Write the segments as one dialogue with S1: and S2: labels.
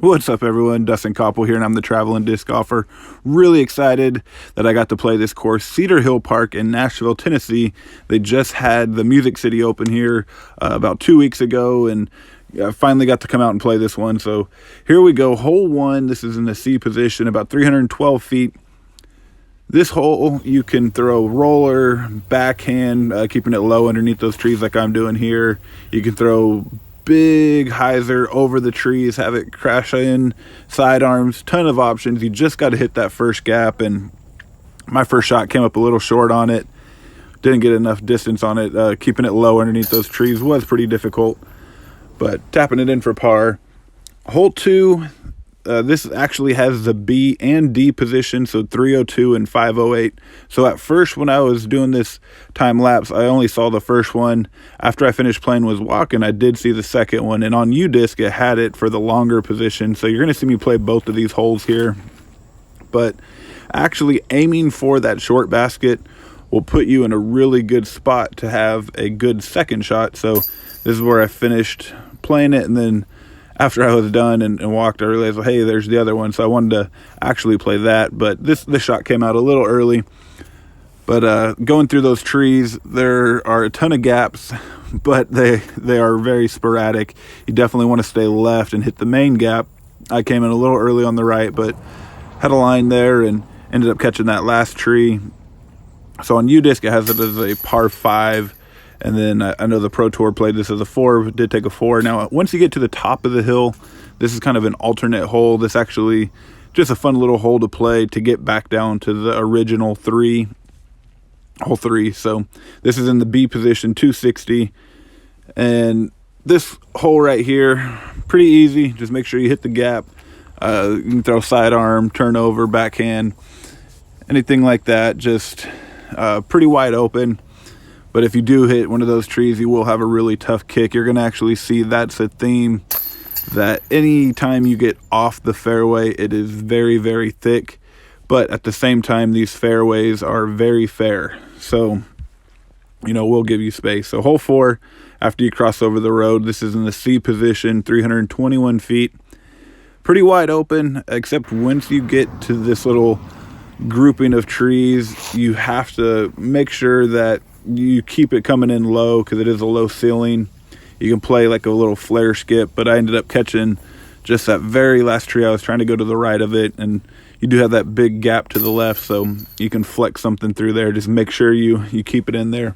S1: What's up, everyone? Dustin Koppel here, and I'm the traveling disc golfer. Really excited that I got to play this course, Cedar Hill Park in Nashville, Tennessee. They just had the Music City Open here about 2 weeks ago, and I finally got to come out and play this one. So here we go, hole one. This is in the C position, about 312 feet. This hole, you can throw roller, backhand, keeping it low underneath those trees like I'm doing here. You can throw big hyzer over the trees, have it crash in, sidearms, ton of options. You just got to hit that first gap, and my first shot came up a little short on it. Didn't get enough distance on it. Keeping it low underneath those trees was pretty difficult, but tapping it in for par. Hole two, this actually has the B and D position, so 302 and 508. So at first, when I was doing this time lapse, I only saw the first one. After I finished playing was walking, I did see the second one, and on U-Disc, it had it for the longer position. So you're going to see me play both of these holes here. But actually aiming for that short basket will put you in a really good spot to have a good second shot. So this is where I finished playing it, and then after I was done and walked, I realized, well, hey, there's the other one. So I wanted to actually play that, but this shot came out a little early. But going through those trees, there are a ton of gaps, but they are very sporadic. You definitely want to stay left and hit the main gap. I came in a little early on the right, but had a line there and ended up catching that last tree. So on U-Disc, it has it as a par 5. And then I know the Pro Tour played this as a 4, did take a 4. Now, once you get to the top of the hill, this is kind of an alternate hole. This actually just a fun little hole to play to get back down to the original 3, hole 3. So this is in the B position, 260. And this hole right here, pretty easy. Just make sure you hit the gap. You can throw sidearm, turnover, backhand, anything like that. Just pretty wide open. But if you do hit one of those trees, you will have a really tough kick. You're going to actually see that's a theme, that any time you get off the fairway, it is very, very thick. But at the same time, these fairways are very fair. So, we'll give you space. So hole 4, after you cross over the road, this is in the C position, 321 feet. Pretty wide open, except once you get to this little grouping of trees, you have to make sure that you keep it coming in low because it is a low ceiling. You can play like a little flare skip, but I ended up catching just that very last tree. I was trying to go to the right of it, and you do have that big gap to the left, so you can flex something through there. Just make sure you keep it in there.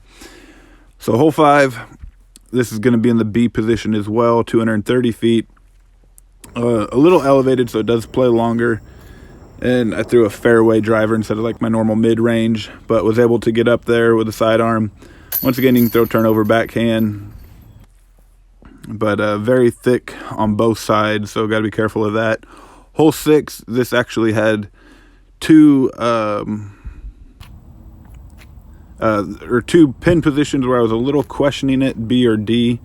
S1: So hole 5, this is going to be in the B position as well, 230 feet. A little elevated, so it does play longer. And I threw a fairway driver instead of like my normal mid-range, but was able to get up there with a sidearm. Once again, you can throw turnover backhand, but very thick on both sides, so got to be careful of that. Hole 6, this actually had two pin positions where I was a little questioning it, B or D.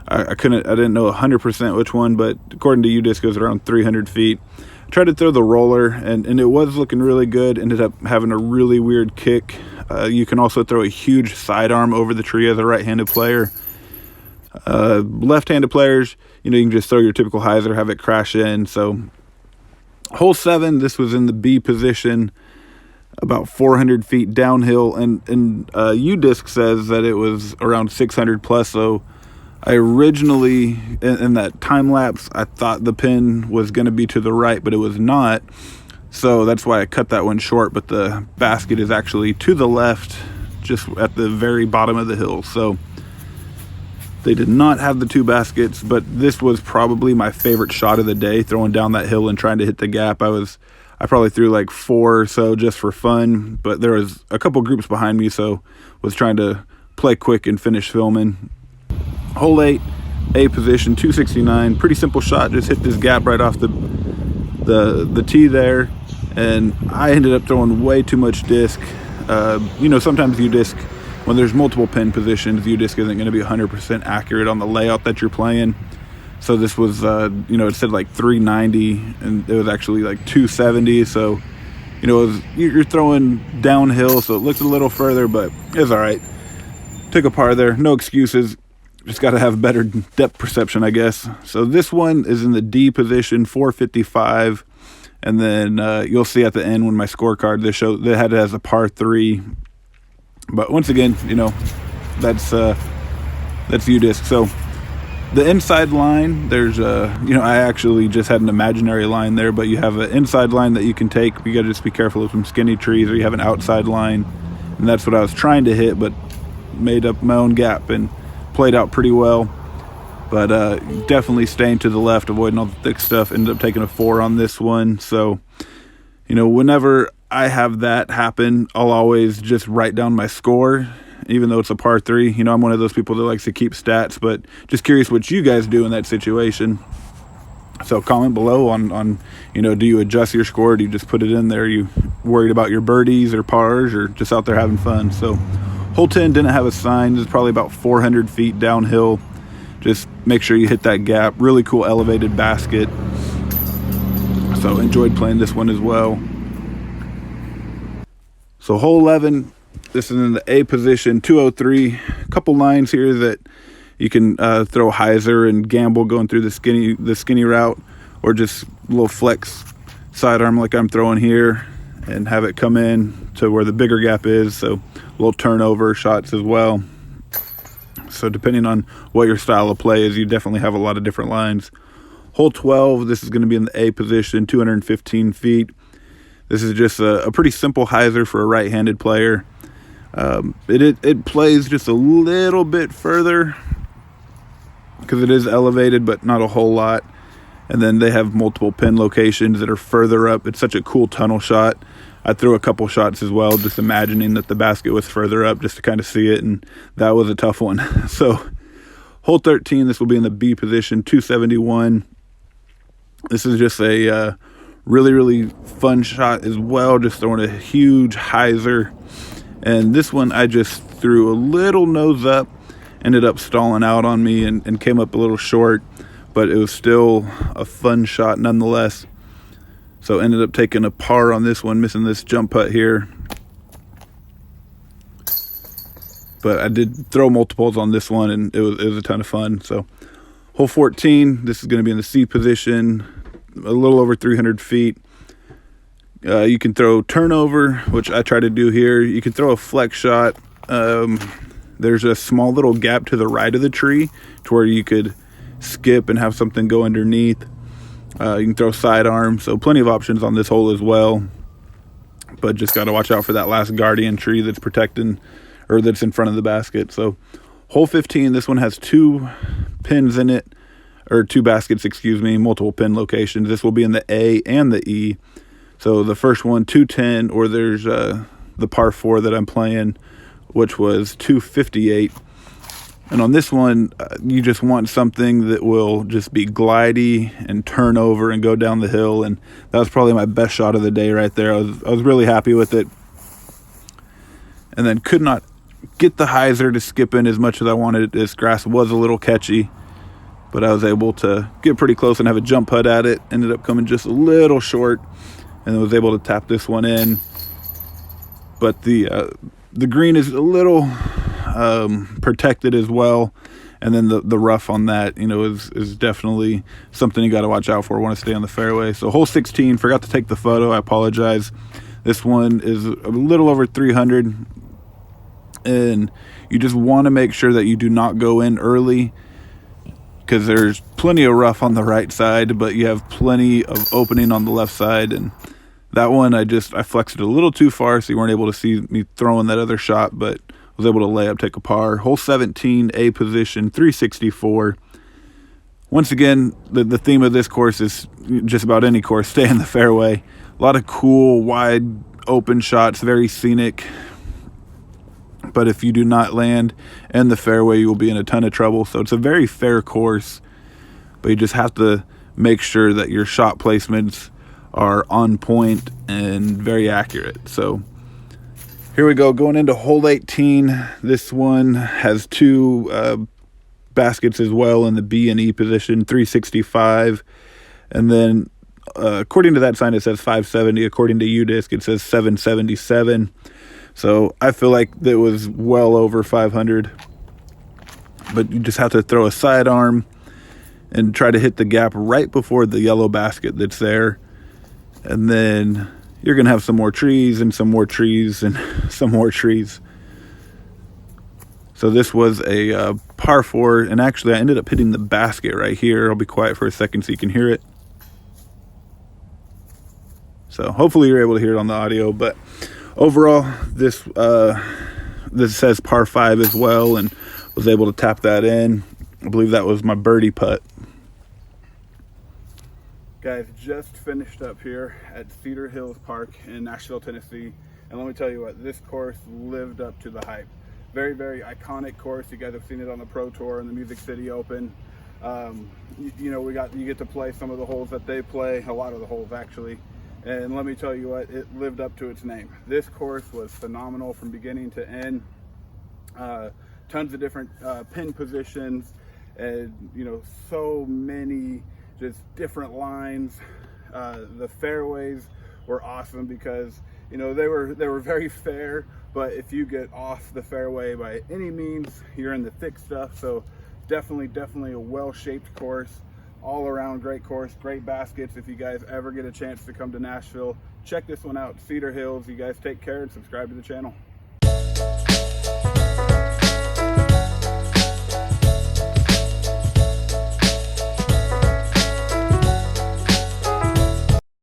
S1: I didn't know 100% which one, but according to U-Disc, it was around 300 feet. Tried to throw the roller, and it was looking really good. Ended up having a really weird kick. You can also throw a huge sidearm over the tree as a right-handed player. Left-handed players, you can just throw your typical hyzer, have it crash in. So hole 7, this was in the B position, about 400 feet downhill, and U-Disc says that it was around 600 plus. So I originally, in that time lapse, I thought the pin was going to be to the right, but it was not. So that's why I cut that one short, but the basket is actually to the left, just at the very bottom of the hill. So they did not have the 2 baskets, but this was probably my favorite shot of the day, throwing down that hill and trying to hit the gap. I probably threw like 4 or so just for fun, but there was a couple groups behind me, so was trying to play quick and finish filming. Hole 8, A position, 269. Pretty simple shot. Just hit this gap right off the tee there, and I ended up throwing way too much disc. Sometimes U-Disc, when there's multiple pin positions, U-Disc isn't going to be 100% accurate on the layout that you're playing. So this was, it said like 390, and it was actually like 270. So, you're throwing downhill, so it looked a little further, but it was all right. Took a par there, no excuses. just got to have better depth perception, I guess. So this one is in the D position, 455. And then you'll see at the end when my scorecard, they had it as a par 3. But once again, that's UDisc. So the inside line, there's I actually just had an imaginary line there, but you have an inside line that you can take. You got to just be careful of some skinny trees, or you have an outside line. And that's what I was trying to hit, but made up my own gap and played out pretty well. But definitely staying to the left, avoiding all the thick stuff. Ended up taking a 4 on this one. So, whenever I have that happen, I'll always just write down my score, even though it's a par 3. I'm one of those people that likes to keep stats, but just curious what you guys do in that situation. So comment below on do you adjust your score? Do you just put it in there? Are you worried about your birdies or pars, or just out there having fun? So hole 10 didn't have a sign. It's probably about 400 feet downhill. Just make sure you hit that gap. Really cool elevated basket. So enjoyed playing this one as well. So hole 11, this is in the A position, 203. A couple lines here that you can throw hyzer and gamble going through the skinny route, or just a little flex sidearm like I'm throwing here and have it come in to where the bigger gap is. So a little turnover shots as well. So depending on what your style of play is, you definitely have a lot of different lines. Hole 12, this is going to be in the A position, 215 feet. This is just a pretty simple hyzer for a right-handed player. It plays just a little bit further because it is elevated, but not a whole lot. And then they have multiple pin locations that are further up. It's such a cool tunnel shot. I threw a couple shots as well, just imagining that the basket was further up just to kind of see it, and that was a tough one. So hole 13, this will be in the B position, 271. This is just a really, really fun shot as well, just throwing a huge hyzer. And this one I just threw a little nose up, ended up stalling out on me and came up a little short, but it was still a fun shot nonetheless. So ended up taking a par on this one, missing this jump putt here. But I did throw multiples on this one, and it was a ton of fun. So hole 14, this is going to be in the C position, a little over 300 feet. You can throw turnover, which I try to do here. You can throw a flex shot. There's a small little gap to the right of the tree to where you could skip and have something go underneath. You can throw sidearm, so plenty of options on this hole as well. But just got to watch out for that last guardian tree that's protecting, or that's in front of the basket. So hole 15, this one has 2 pins in it, or 2 baskets, multiple pin locations. This will be in the A and the E. So the first one, 210, or there's the par 4 that I'm playing, which was 258. And on this one, you just want something that will just be glidey and turn over and go down the hill. And that was probably my best shot of the day right there. I was really happy with it. And then could not get the hyzer to skip in as much as I wanted. This grass was a little catchy, but I was able to get pretty close and have a jump putt at it. Ended up coming just a little short, and was able to tap this one in. But the green is a little protected as well, and then the rough on that is definitely something you got to watch out for. Want to stay on the fairway. So hole 16, forgot to take the photo, I apologize. This one is a little over 300, and you just want to make sure that you do not go in early, because there's plenty of rough on the right side, but you have plenty of opening on the left side. And that one I flexed it a little too far, so you weren't able to see me throwing that other shot, but was able to lay up, take a par. Hole 17, A position, 364. Once again, the theme of this course is just about any course, stay in the fairway. A lot of cool, wide, open shots, very scenic. But if you do not land in the fairway, you will be in a ton of trouble. So it's a very fair course, but you just have to make sure that your shot placements are on point and very accurate. So here we go, going into hole 18. This one has 2 baskets as well in the B and E position, 365. And then according to that sign, it says 570. According to UDisc, it says 777. So I feel like that was well over 500. but you just have to throw a sidearm and try to hit the gap right before the yellow basket that's there. And then you're going to have some more trees and some more trees and some more trees. So this was a par 4, and actually I ended up hitting the basket right here. I'll be quiet for a second so you can hear it. So hopefully you're able to hear it on the audio, but overall this says par 5 as well, and was able to tap that in. I believe that was my birdie putt. Guys, just finished up here at Cedar Hill Park in Nashville, Tennessee, and let me tell you what, this course lived up to the hype. Very, very iconic course. You guys have seen it on the Pro Tour and the Music City Open. You know, you get to play some of the holes that they play, a lot of the holes actually, and let me tell you what, it lived up to its name. This course was phenomenal from beginning to end. Tons of different pin positions, and you know, so many just different lines. The fairways were awesome because, you know, they were very fair, but if you get off the fairway by any means, you're in the thick stuff. So definitely a well-shaped course, all around great course, great baskets. If you guys ever get a chance to come to Nashville, check this one out, Cedar Hills. You guys take care and subscribe to the channel.